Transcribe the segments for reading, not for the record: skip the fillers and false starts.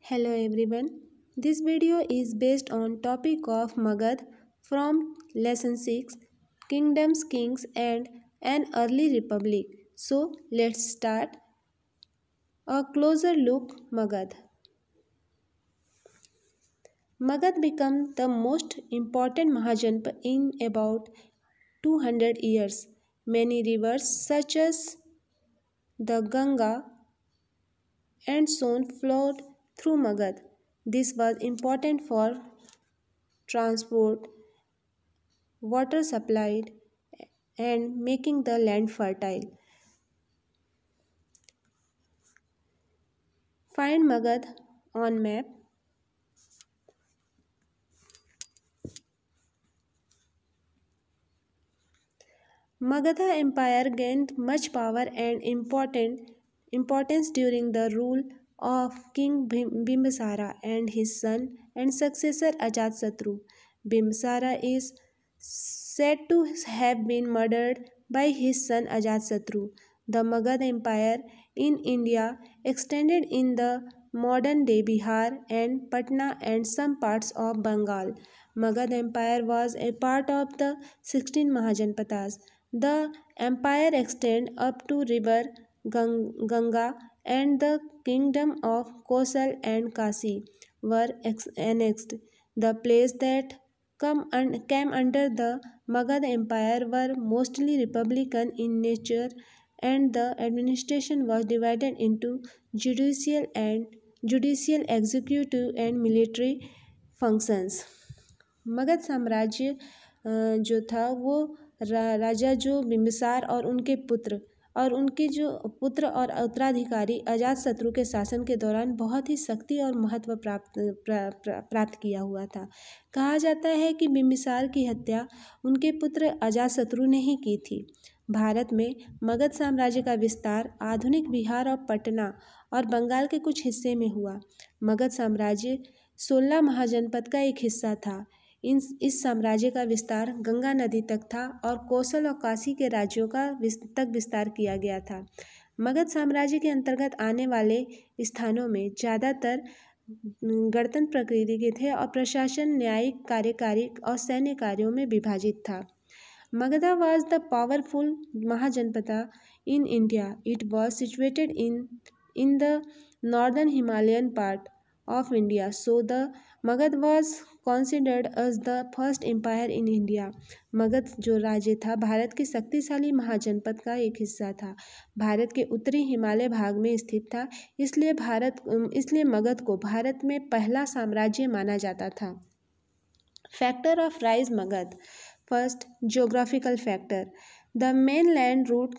Hello everyone. This video is based on topic of Magad from lesson 6 Kingdoms, Kings and an Early Republic. So let's start a closer look Magad. Magad became the most important Mahajanpa in about 200 years. Many rivers such as the Ganga and Son flowed through Magad. This was important for transport, water supplied, and making the land fertile. Find Magad on map. Magadha Empire gained much power and importance during the rule of King Bimbisara and his son and successor Ajatasattu. Bimbisara is said to have been murdered by his son Ajatasattu. The Magad Empire in India extended in the modern-day Bihar and Patna and some parts of Bengal. Magad Empire was a part of the 16 Mahajanpadas. The empire extended up to river Ganga, and the kingdom of Kosal and Kasi were annexed. The places that came under the Magad Empire were mostly republican in nature, and the administration was divided into judicial, executive, and military functions. Magadh साम्राज्य जो था वो राजा जो बिम्बिसार और उनके जो पुत्र और उत्तराधिकारी अजातशत्रु के शासन के दौरान बहुत ही शक्ति और महत्व प्राप्त किया हुआ था। कहा जाता है कि बिम्बिसार की हत्या उनके पुत्र अजातशत्रु ने ही की थी। भारत में मगध साम्राज्य का विस्तार आधुनिक बिहार और पटना और बंगाल के कुछ हिस्से में हुआ। मगध साम्राज्य 16 महाजनपद का एक हिस्सा था। इस साम्राज्य का विस्तार गंगा नदी तक था और कोसल और काशी के राज्यों का तक विस्तार किया गया था। मगध साम्राज्य के अंतर्गत आने वाले स्थानों में ज़्यादातर गणतंत्र प्रकृति के थे और प्रशासन न्यायिक, कार्यकारी और सैन्य कार्यों में विभाजित था। Magadha was the powerful Mahajanpada in India. It was situated in the northern Himalayan part of India. So the Magad was considered as the first empire in India. Magadh जो राज्य था भारत के शक्तिशाली महाजनपद का एक हिस्सा था। भारत के उत्तरी हिमालय भाग में स्थित था, इसलिए मगध को भारत में पहला साम्राज्य माना जाता था। Factor of rise Magadh. First, geographical factor. The main land route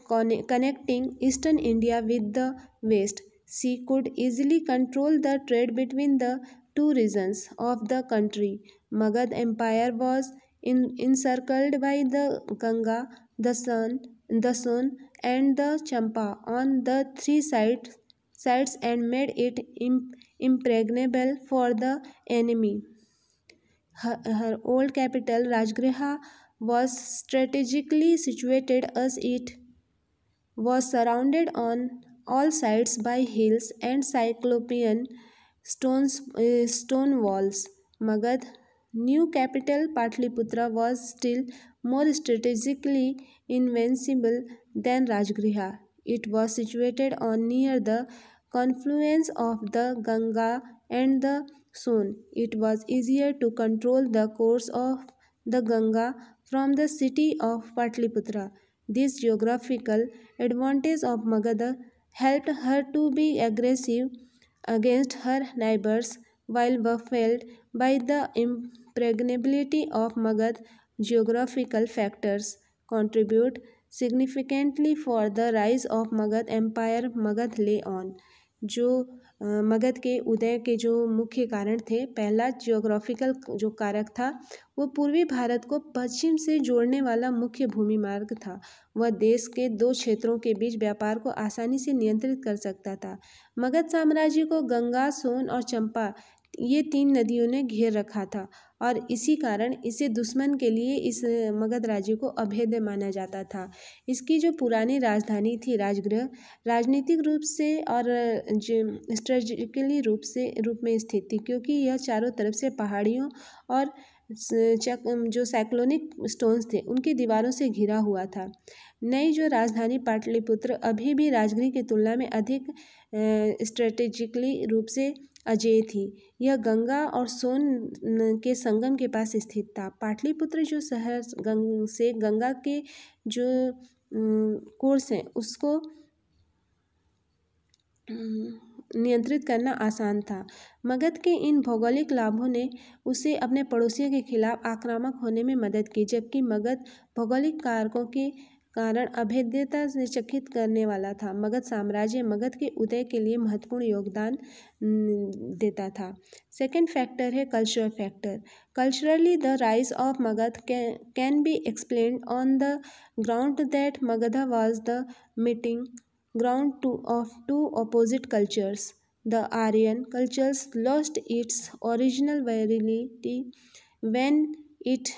connecting eastern India with the west sea could easily control the trade between the two regions of the country. Magad Empire was encircled by the Ganga, the Son and the Champa on the three sides and made it impregnable for the enemy. Her old capital Rajgriha was strategically situated as it was surrounded on all sides by hills and cyclopean stone walls. Magad new capital Patliputra was still more strategically invincible than Rajgriha. It was situated on near the confluence of the Ganga and the Son. It was easier to control the course of the Ganga from the city of Patliputra. This geographical advantage of Magadha helped her to be aggressive against her neighbors while baffled by the impregnability of Magad. Geographical factors contribute significantly for the rise of Magad Empire. Magad lay on जो मगध के उदय के जो मुख्य कारण थे, पहला geographical जो कारक था वो पूर्वी भारत को पश्चिम से जोड़ने वाला मुख्य भूमि मार्ग था। वह देश के दो क्षेत्रों के बीच व्यापार को आसानी से नियंत्रित कर सकता था। मगध साम्राज्य को गंगा, सोन और चंपा ये 3 नदियों ने घेर रखा था और इसी कारण इसे दुश्मन के लिए इस मगध राज्य को अभेद्य माना जाता था। इसकी जो पुरानी राजधानी थी राजगृह, राजनीतिक रूप से और जो स्ट्रेटेजिकली रूप में स्थित थी, क्योंकि यह चारों तरफ से पहाड़ियों और जो साइक्लोनिक स्टोन्स थे उनकी दीवारों से घिरा हुआ था। नई जो राजधानी पाटलिपुत्र अभी भी राजगृह की तुलना में अधिक स्ट्रेटेजिकली रूप से अजेय थी। यह गंगा और सोन के संगम के पास स्थित था। पाटलिपुत्र जो शहर से गंगा के जो कोर्स हैं उसको नियंत्रित करना आसान था। मगध के इन भौगोलिक लाभों ने उसे अपने पड़ोसियों के खिलाफ आक्रामक होने में मदद की, जबकि मगध भौगोलिक कारकों के कारण अभेद्यता से चकित करने वाला था। मगध साम्राज्य मगध के उदय के लिए महत्वपूर्ण योगदान देता था। सेकेंड फैक्टर है cultural factor. Culturally the rise of Magadh can be explained on the ground that Magadh was the meeting ground of two opposite cultures. The Aryan cultures lost its original virility when it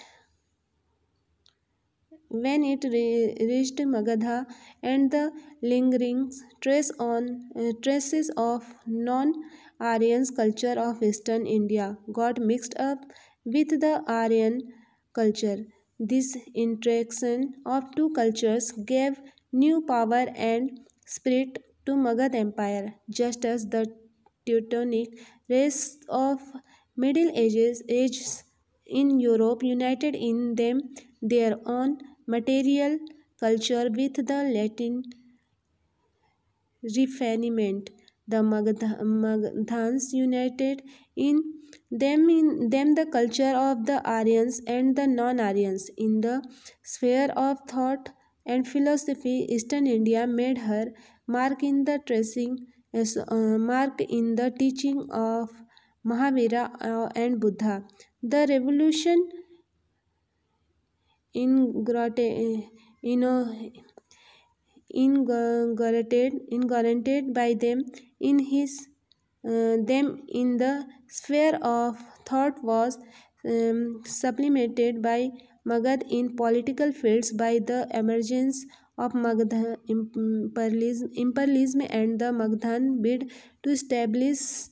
reached Magadha, and the lingering traces of non-Aryan culture of Eastern India got mixed up with the Aryan culture. This interaction of two cultures gave new power and spirit to Magad Empire, just as the Teutonic race of Middle Ages in Europe united in them their own material culture with the Latin refinement. The Magadhans united in them the culture of the Aryans and the non-Aryans. In the sphere of thought and philosophy, Eastern India made her mark in the teaching of Mahavira and Buddha. The revolution inaugurated by them in the sphere of thought was supplemented by Magad in political fields by the emergence of Magadha imperialism and the Magadhan bid to establish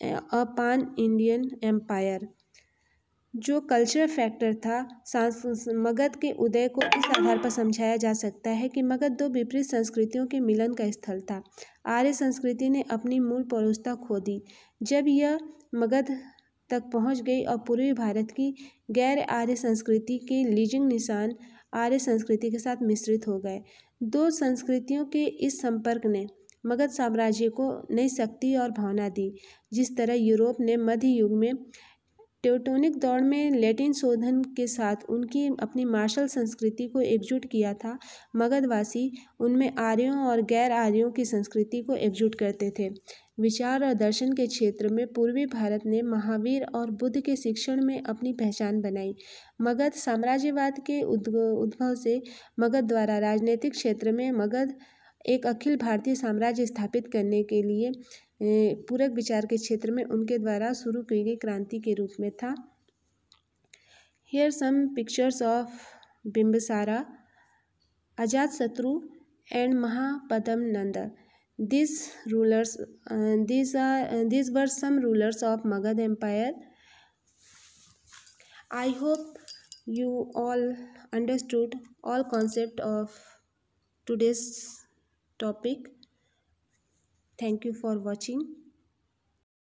a pan-Indian empire. जो cultural factor था मगध के उदय को इस आधार पर समझाया जा सकता है कि मगध दो विपरीत संस्कृतियों के मिलन का स्थल था। आर्य संस्कृति ने अपनी मूल पौरुषता खो दी जब यह मगध तक पहुंच गई और पूर्वी भारत की गैर आर्य संस्कृति के लीजिंग निशान आर्य संस्कृति के साथ मिश्रित हो गए। दो संस्कृतियों के इस संपर्क ने मगध साम्राज्य को नई शक्ति और भावना दी। जिस तरह यूरोप ने मध्य युग में टेउटोनिक दौड़ में लैटिन शोधन के साथ उनकी अपनी मार्शल संस्कृति को एकजुट किया था, मगधवासी उनमें आर्यों और गैर आर्यों की संस्कृति को एकजुट करते थे। विचार और दर्शन के क्षेत्र में पूर्वी भारत ने महावीर और बुद्ध के शिक्षण में अपनी पहचान बनाई। मगध साम्राज्यवाद के उद्भव से मगध द्वारा राजनीतिक क्षेत्र में मगध एक अखिल भारतीय साम्राज्य स्थापित करने के लिए पूरक विचार के क्षेत्र में उनके द्वारा शुरू की गई क्रांति के रूप में था। Here some pictures of Bimbisara, Ajatasattu and Mahapadam Nanda. These were some rulers of Magad Empire. I hope you all understood all concept of today's topic. Thank you for watching.